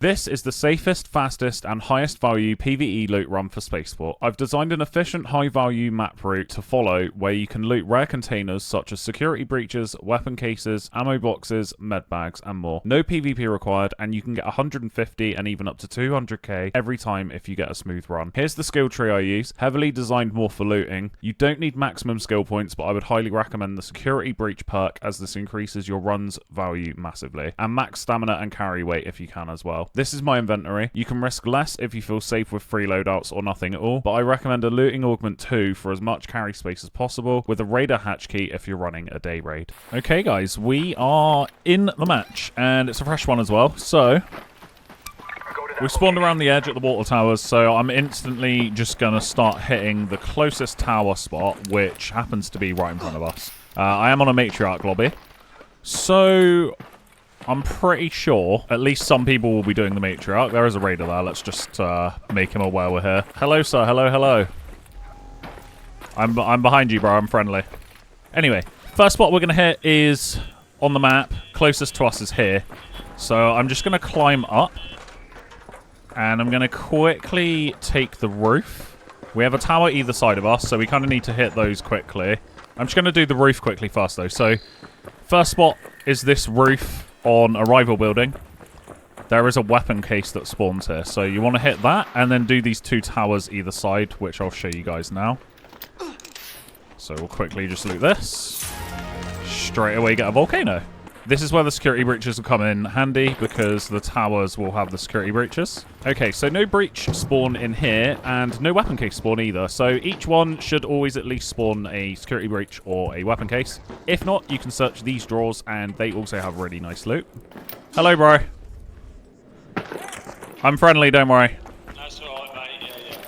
This is the safest, fastest, and highest value PvE loot run for Spaceport. I've designed an efficient, high-value map route to follow where you can loot rare containers such as security breaches, weapon cases, ammo boxes, med bags, and more. No PvP required, and you can get 150 and even up to 200k every time if you get a smooth run. Here's the skill tree I use, heavily designed more for looting. You don't need maximum skill points, but I would highly recommend the security breach perk as this increases your run's value massively. And max stamina and carry weight if you can as well. This is my inventory. You can risk less if you feel safe with free loadouts or nothing at all, but I recommend a looting augment too for as much carry space as possible, with a raider hatch key if you're running a day raid. Okay guys, we are in the match, and it's a fresh one as well, so we spawned around the edge at the water towers, so I'm instantly just going to start hitting the closest tower spot, which happens to be right in front of us. I am on a matriarch lobby, so I'm pretty sure at least some people will be doing the matriarch. There is a raider there. Let's just make him aware we're here. Hello, sir. Hello, hello. I'm behind you, bro. I'm friendly. Anyway, first spot we're going to hit is on the map. Closest to us is here. So I'm just going to climb up. And I'm going to quickly take the roof. We have a tower either side of us, so we kind of need to hit those quickly. I'm just going to do the roof quickly first, though. So first spot is this roof on a rival building. There is a weapon case that spawns here, so you want to hit that and then do these two towers either side, which I'll show you guys now. So we'll quickly just loot this. Straight away get a volcano. This is where the security breaches will come in handy, because the towers will have the security breaches. Okay, so no breach spawn in here, and no weapon case spawn either. So each one should always at least spawn a security breach or a weapon case. If not, you can search these drawers, and they also have really nice loot. Hello, bro. I'm friendly, don't worry. That's alright, mate. Yeah.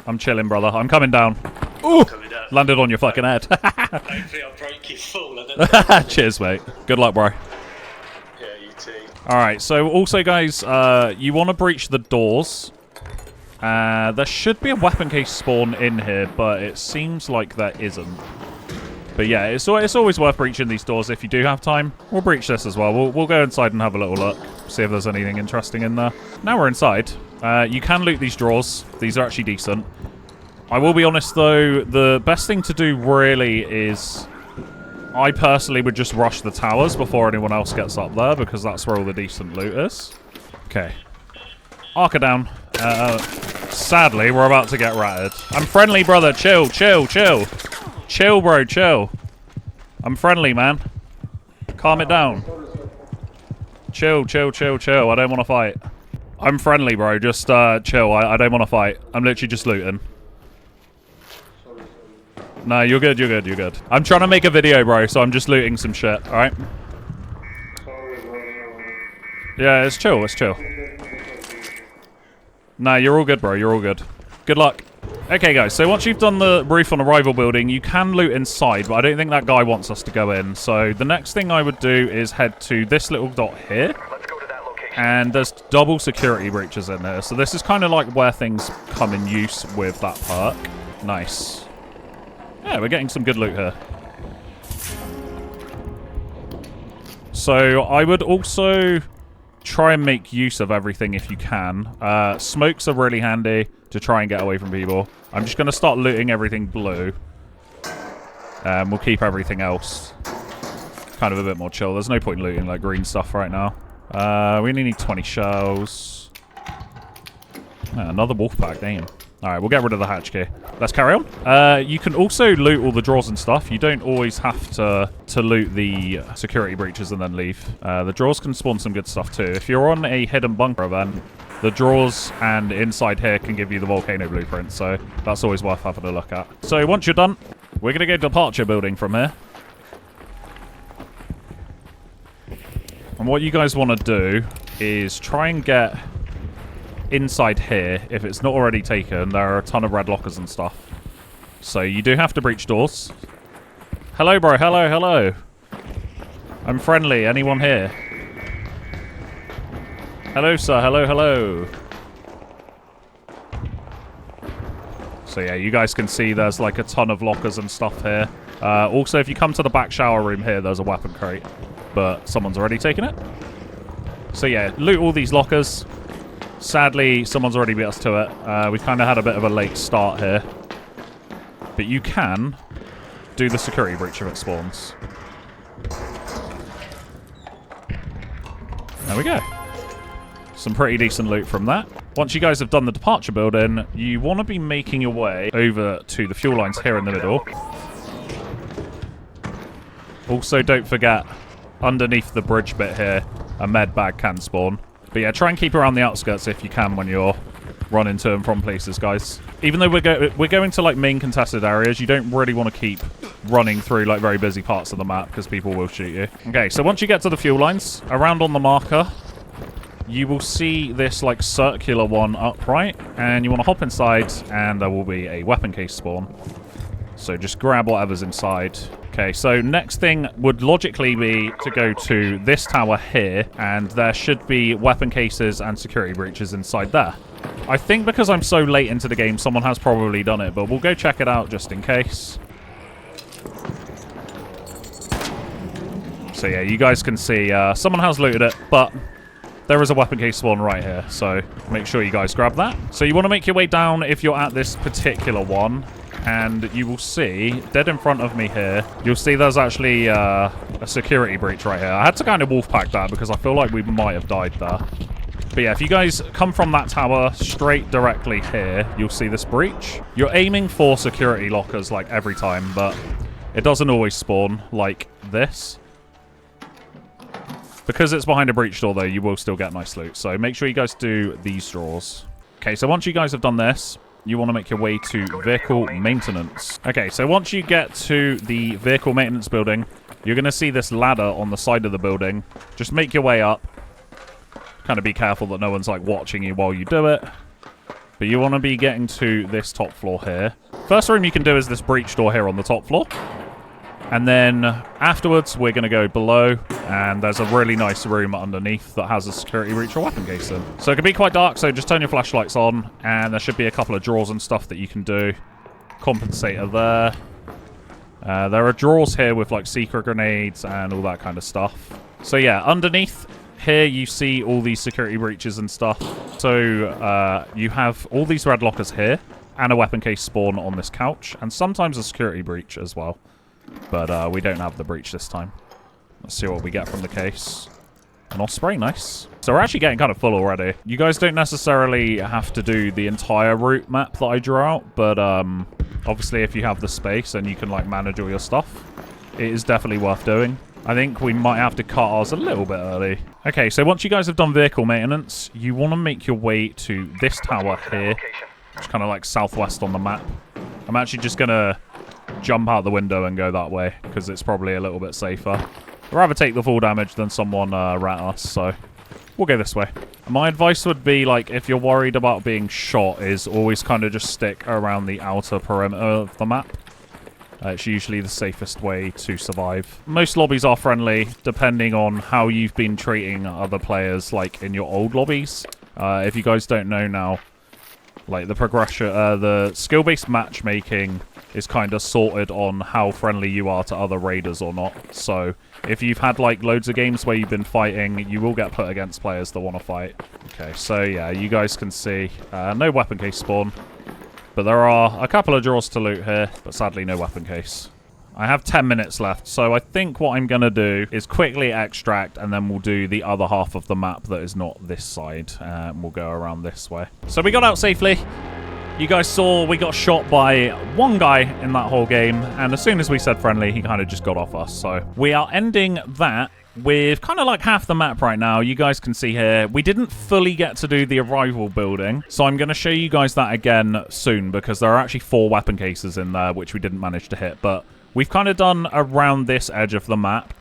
I'm chilling, brother. I'm coming down. Ooh! Landed on your fucking head. Hopefully I'll break your fall. And Cheers, mate. Good luck, bro. Yeah, you too. Alright, so also, guys, you want to breach the doors. There should be a weapon case spawn in here, but it seems like there isn't. But yeah, it's always worth breaching these doors if you do have time. We'll breach this as well. We'll go inside and have a little look, see if there's anything interesting in there. Now we're inside. You can loot these drawers. These are actually decent. I will be honest, though, the best thing to do really is I personally would just rush the towers before anyone else gets up there, because that's where all the decent loot is. Okay. Arca down. Sadly, we're about to get ratted. I'm friendly, brother. Chill, chill, chill. Chill, bro, chill. I'm friendly, man. Calm it down. Chill, chill, chill, chill. I don't want to fight. I'm friendly, bro. Just chill. I don't want to fight. I'm literally just looting. No, you're good, you're good, you're good. I'm trying to make a video, bro, so I'm just looting some shit, alright? Yeah, it's chill, it's chill. Nah, you're all good, bro, you're all good. Good luck. Okay, guys, so once you've done the roof on a rival building, you can loot inside, but I don't think that guy wants us to go in. So the next thing I would do is head to this little dot here. And there's double security breaches in there. So this is kind of like where things come in use with that perk. Nice. Yeah, we're getting some good loot here. So I would also try and make use of everything if you can. Smokes are really handy to try and get away from people. I'm just going to start looting everything blue. We'll keep everything else kind of a bit more chill. There's no point in looting like green stuff right now. We only need 20 shells. Another wolf pack, damn. Alright, we'll get rid of the hatch key. Let's carry on. You can also loot all the drawers and stuff. You don't always have to loot the security breaches and then leave. The drawers can spawn some good stuff too. If you're on a hidden bunker event, the drawers and inside here can give you the volcano blueprint, so that's always worth having a look at. So once you're done, we're going to go departure building from here. And what you guys want to do is try and get inside here. If it's not already taken, there are a ton of red lockers and stuff. So you do have to breach doors. Hello, bro. Hello, hello. I'm friendly. Anyone here? Hello, sir. Hello, hello. So yeah, you guys can see there's like a ton of lockers and stuff here. Also, if you come to the back shower room here, there's a weapon crate. But someone's already taken it. So yeah, loot all these lockers. Sadly, someone's already beat us to it. We've kind of had a bit of a late start here. But you can do the security breach if it spawns. There we go. Some pretty decent loot from that. Once you guys have done the departure building, you want to be making your way over to the fuel lines here in the middle. Also, don't forget, underneath the bridge bit here, a med bag can spawn. But yeah, try and keep around the outskirts if you can when you're running to and from places, guys. Even though we're going to like main contested areas, you don't really want to keep running through like very busy parts of the map because people will shoot you. Okay, so once you get to the fuel lines, around on the marker, you will see this like circular one upright, and you want to hop inside, and there will be a weapon case spawn. So just grab whatever's inside. Okay, so next thing would logically be to go to this tower here, and there should be weapon cases and security breaches inside there. I think because I'm so late into the game, someone has probably done it, but we'll go check it out just in case. So yeah, you guys can see someone has looted it, but there is a weapon case spawn right here, so make sure you guys grab that. So you want to make your way down if you're at this particular one, and you will see, dead in front of me here, you'll see there's actually a security breach right here. I had to kind of wolfpack that because I feel like we might have died there. But yeah, if you guys come from that tower straight directly here, you'll see this breach. You're aiming for security lockers like every time, but it doesn't always spawn like this. Because it's behind a breach door, though, you will still get nice loot. So make sure you guys do these drawers. Okay, so once you guys have done this, you want to make your way to vehicle maintenance. Okay, so once you get to the vehicle maintenance building, you're going to see this ladder on the side of the building. Just make your way up. Kind of be careful that no one's like watching you while you do it. But you want to be getting to this top floor here. First room you can do is this breach door here on the top floor. And then afterwards, we're going to go below, and there's a really nice room underneath that has a security breach or weapon case in. So it can be quite dark, so just turn your flashlights on, and there should be a couple of drawers and stuff that you can do. Compensator there. There are drawers here with like secret grenades and all that kind of stuff. So yeah, underneath here you see all these security breaches and stuff. So you have all these red lockers here, and a weapon case spawn on this couch, and sometimes a security breach as well. But we don't have the breach this time. Let's see what we get from the case. An Osprey, nice. So we're actually getting kind of full already. You guys don't necessarily have to do the entire route map that I drew out, but obviously if you have the space and you can like manage all your stuff, it is definitely worth doing. I think we might have to cut ours a little bit early. Okay, so once you guys have done vehicle maintenance, you want to make your way to this tower here. It's kind of like southwest on the map. I'm actually just going to jump out the window and go that way, because it's probably a little bit safer. I'd rather take the full damage than someone rat us, so we'll go this way. My advice would be, like, if you're worried about being shot, is always kind of just stick around the outer perimeter of the map. It's usually the safest way to survive. Most lobbies are friendly, depending on how you've been treating other players, like, in your old lobbies. If you guys don't know now, like, the progression, the skill-based matchmaking is kind of sorted on how friendly you are to other raiders or not. So, if you've had, like, loads of games where you've been fighting, you will get put against players that want to fight. Okay, so, yeah, you guys can see no weapon case spawn. But there are a couple of drawers to loot here, but sadly no weapon case. I have 10 minutes left, so I think what I'm going to do is quickly extract, and then we'll do the other half of the map that is not this side. And we'll go around this way. So we got out safely. You guys saw we got shot by one guy in that whole game, and as soon as we said friendly, he kind of just got off us. So we are ending that with kind of like half the map right now. You guys can see here, we didn't fully get to do the arrival building, so I'm going to show you guys that again soon, because there are actually 4 weapon cases in there, which we didn't manage to hit. But we've kind of done around this edge of the map,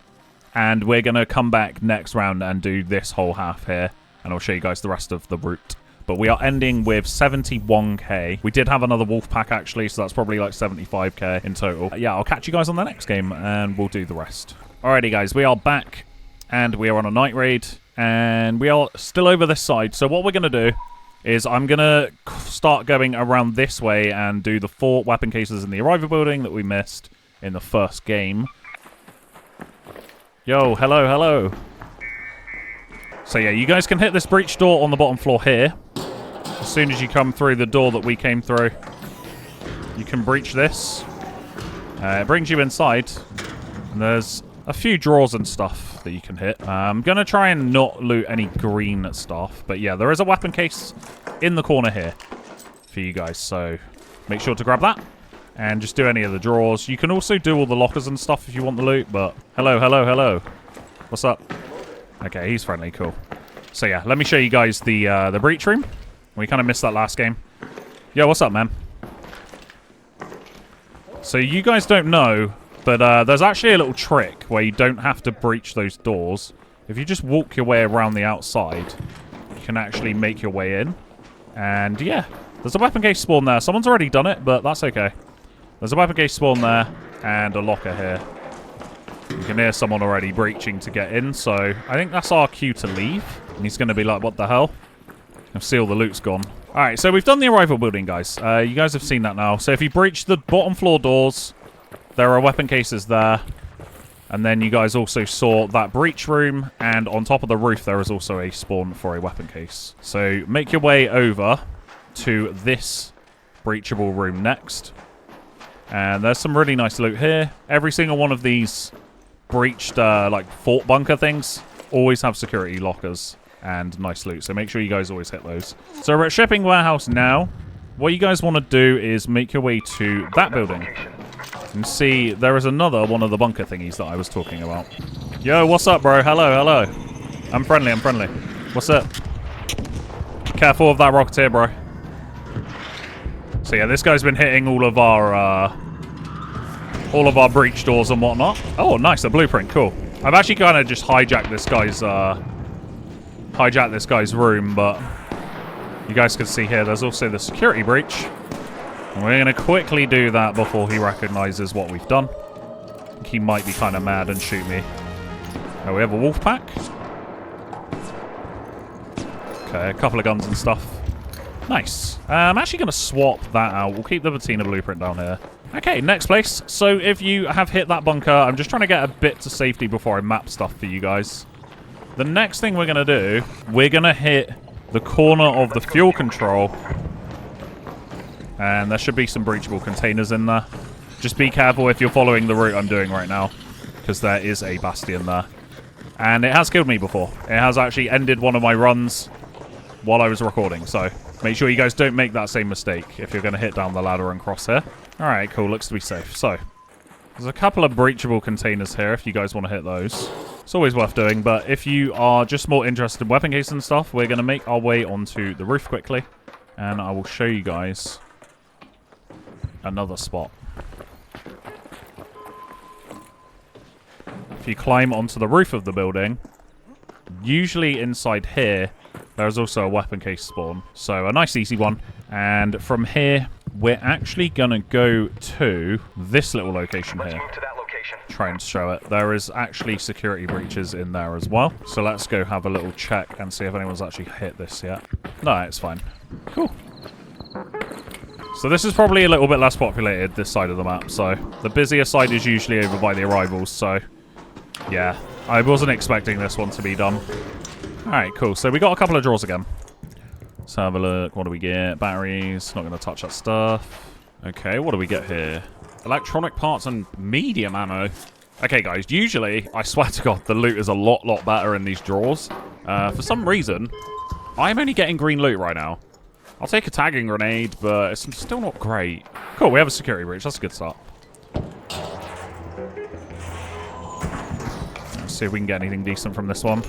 and we're going to come back next round and do this whole half here, and I'll show you guys the rest of the route. But we are ending with 71k. We did have another wolf pack, actually, so that's probably like 75k in total. Yeah, I'll catch you guys on the next game, and we'll do the rest. Alrighty, guys, we are back, and we are on a night raid, and we are still over this side. So what we're going to do is I'm going to start going around this way and do the 4 weapon cases in the arrival building that we missed in the first game. Yo, hello, hello. So yeah, you guys can hit this breach door on the bottom floor here. As soon as you come through the door that we came through, you can breach this. It brings you inside. And there's a few drawers and stuff that you can hit. I'm going to try and not loot any green stuff. But yeah, there is a weapon case in the corner here for you guys. So make sure to grab that. And just do any of the drawers. You can also do all the lockers and stuff if you want the loot. But hello, hello, hello. What's up? Okay, he's friendly. Cool. So yeah, let me show you guys the breach room. We kind of missed that last game. Yo, what's up, man? So you guys don't know, but there's actually a little trick where you don't have to breach those doors. If you just walk your way around the outside, you can actually make your way in. And yeah, there's a weapon case spawn there. Someone's already done it, but that's okay. There's a weapon case spawn there and a locker here. You can hear someone already breaching to get in, so I think that's our cue to leave. And he's going to be like, what the hell? I see all the loot's gone. Alright, so we've done the arrival building, guys. You guys have seen that now. So if you breach the bottom floor doors, there are weapon cases there. And then you guys also saw that breach room. And on top of the roof, there is also a spawn for a weapon case. So make your way over to this breachable room next. And there's some really nice loot here. Every single one of these breached, like, fort bunker things always have security lockers and nice loot, so make sure you guys always hit those. So we're at shipping warehouse now. What you guys want to do is make your way to that building and see there is another one of the bunker thingies that I was talking about. Yo, what's up, bro? Hello, hello. I'm friendly, I'm friendly. What's up? Careful of that rocketeer, bro. So yeah, this guy's been hitting all of our breach doors and whatnot. Oh, nice, a blueprint, cool. I've actually kind of just hijacked this guy's room, but you guys can see here there's also the security breach. And we're going to quickly do that before he recognizes what we've done. I think he might be kind of mad and shoot me. Oh, we have a wolf pack. Okay, a couple of guns and stuff. Nice. I'm actually going to swap that out. We'll keep the Patina blueprint down here. Okay, next place. So if you have hit that bunker, I'm just trying to get a bit to safety before I map stuff for you guys. The next thing we're going to do, we're going to hit the corner of the fuel control. And there should be some breachable containers in there. Just be careful if you're following the route I'm doing right now, because there is a bastion there. And it has killed me before. It has actually ended one of my runs while I was recording, so make sure you guys don't make that same mistake if you're going to hit down the ladder and cross here. Alright, cool. Looks to be safe. So, there's a couple of breachable containers here if you guys want to hit those. It's always worth doing, but if you are just more interested in weapon case and stuff, we're going to make our way onto the roof quickly. And I will show you guys another spot. If you climb onto the roof of the building, usually inside here, there's also a weapon case spawn. So a nice easy one. And from here, we're actually going to go to this little location here. Try and show it. There is actually security breaches in there as well. So let's go have a little check and see if anyone's actually hit this yet. No, it's fine. Cool. So this is probably a little bit less populated, this side of the map. So the busier side is usually over by the arrivals. So yeah, I wasn't expecting this one to be done. Alright, cool. So we got a couple of drawers again. Let's have a look. What do we get? Batteries. Not going to touch that stuff. Okay, what do we get here? Electronic parts and medium ammo. Okay, guys. Usually, I swear to God, the loot is a lot better in these drawers. For some reason, I'm only getting green loot right now. I'll take a tagging grenade, but it's still not great. Cool, we have a security breach. That's a good start. Let's see if we can get anything decent from this one.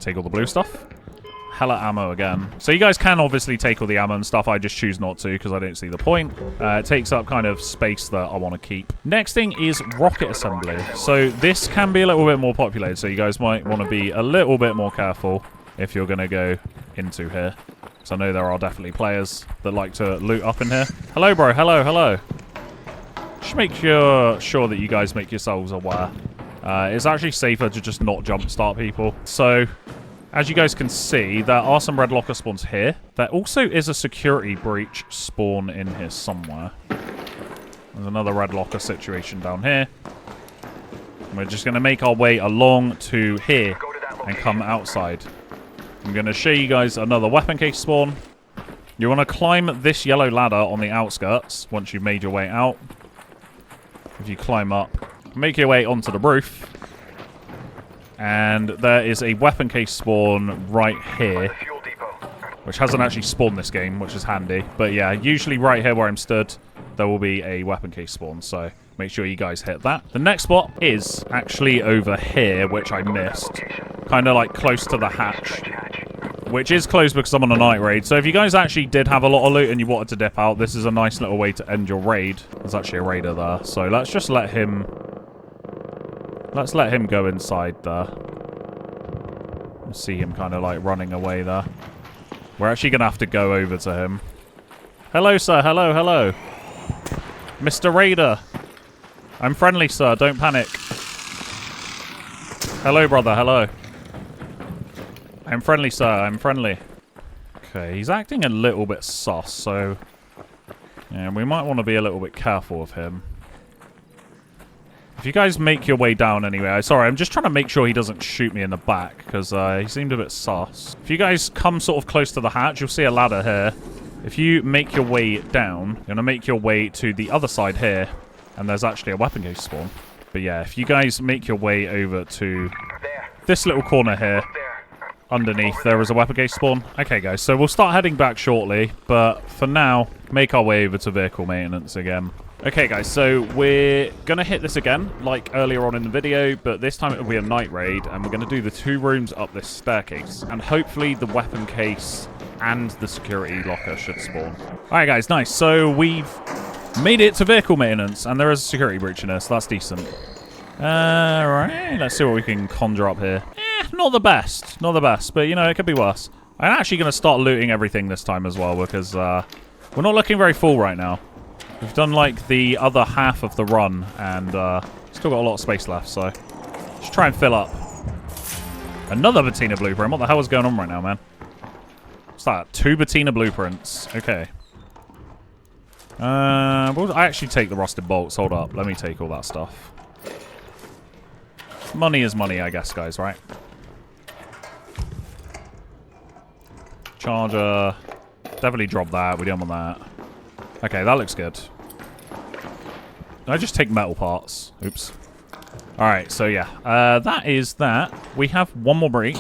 Take all the blue stuff. Hella ammo again. So you guys can obviously take all the ammo and stuff. I just choose not to because I don't see the point. It takes up kind of space that I want to keep. Next thing is rocket assembly. So this can be a little bit more populated. So you guys might want to be a little bit more careful if you're going to go into here. Because I know there are definitely players that like to loot up in here. Hello, bro. Hello, hello. Just make sure that you guys make yourselves aware. It's actually safer to just not jumpstart people. So, as you guys can see, there are some red locker spawns here. There also is a security breach spawn in here somewhere. There's another red locker situation down here. And we're just going to make our way along to here and come outside. I'm going to show you guys another weapon case spawn. You want to climb this yellow ladder on the outskirts once you've made your way out. If you climb up, make your way onto the roof. And there is a weapon case spawn right here, which hasn't actually spawned this game, which is handy. But yeah, usually right here where I'm stood, there will be a weapon case spawn, so make sure you guys hit that. The next spot is actually over here, which I missed. Kind of like close to the hatch, which is closed because I'm on a night raid. So if you guys actually did have a lot of loot and you wanted to dip out, this is a nice little way to end your raid. There's actually a raider there, so let's just let him... Let's let him go inside there. See him kind of like running away there. We're actually going to have to go over to him. Hello, sir. Hello, hello. Mr. Raider. I'm friendly, sir. Don't panic. Hello, brother. Hello. I'm friendly, sir. I'm friendly. Okay, he's acting a little bit sus, so... yeah, we might want to be a little bit careful of him. If you guys make your way down anyway... sorry, I'm just trying to make sure he doesn't shoot me in the back, because he seemed a bit sus. If you guys come sort of close to the hatch, you'll see a ladder here. If you make your way down, you're going to make your way to the other side here, and there's actually a weapon case spawn. But yeah, if you guys make your way over to this little corner here, underneath, there is a weapon case spawn. Okay, guys, so we'll start heading back shortly, but for now, make our way over to vehicle maintenance again. Okay, guys, so we're going to hit this again, like earlier on in the video, but this time it'll be a night raid, and we're going to do the 2 rooms up this staircase, and hopefully the weapon case and the security locker should spawn. Alright, guys, nice. So we've made it to vehicle maintenance, and there is a security breach in here, so that's decent. Alright, let's see what we can conjure up here. Not the best. Not the best, but, you know, it could be worse. I'm actually going to start looting everything this time as well, because we're not looking very full right now. We've done, like, the other half of the run, and still got a lot of space left, so just try and fill up. Another Bettina blueprint. What the hell is going on right now, man? What's that? 2 Bettina blueprints. Okay. We'll actually take the rusted bolts. Hold up. Let me take all that stuff. Money is money, I guess, guys, right? Charger. Definitely drop that. We don't want that. Okay, that looks good. Did I just take metal parts? Oops. Alright, so yeah. That is that. We have one more breach.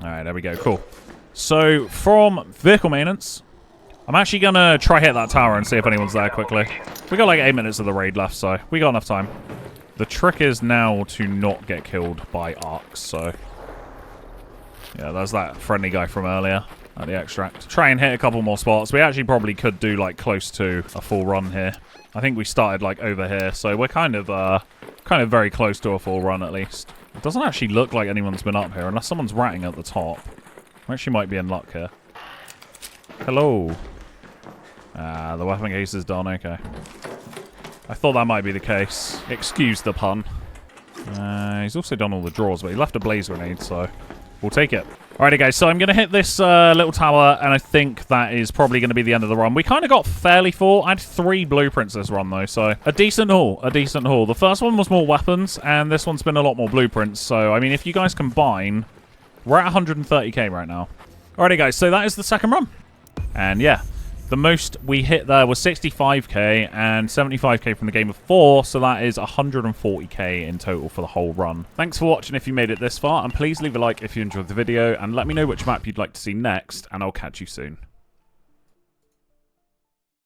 Alright, there we go. Cool. So, from vehicle maintenance, I'm actually going to try hit that tower and see if anyone's there quickly. We got like 8 minutes of the raid left, so we got enough time. The trick is now to not get killed by arcs, so... yeah, there's that friendly guy from earlier at the extract. Try and hit a couple more spots. We actually probably could do like close to a full run here. I think we started like over here, so we're kind of very close to a full run at least. It doesn't actually look like anyone's been up here unless someone's ratting at the top. We actually might be in luck here. Hello. Ah, the weapon case is done. Okay. I thought that might be the case. Excuse the pun. He's also done all the drawers, but he left a blaze grenade, so we'll take it. Alrighty, guys, so I'm going to hit this little tower, and I think that is probably going to be the end of the run. We kind of got fairly full. I had 3 blueprints this run, though, so a decent haul, a decent haul. The first one was more weapons, and this one's been a lot more blueprints, so, I mean, if you guys combine, we're at 130k right now. Alrighty, guys, so that is the second run. And, yeah, the most we hit there was 65k and 75k from the game before, so that is 140k in total for the whole run. Thanks for watching if you made it this far, and please leave a like if you enjoyed the video, and let me know which map you'd like to see next, and I'll catch you soon.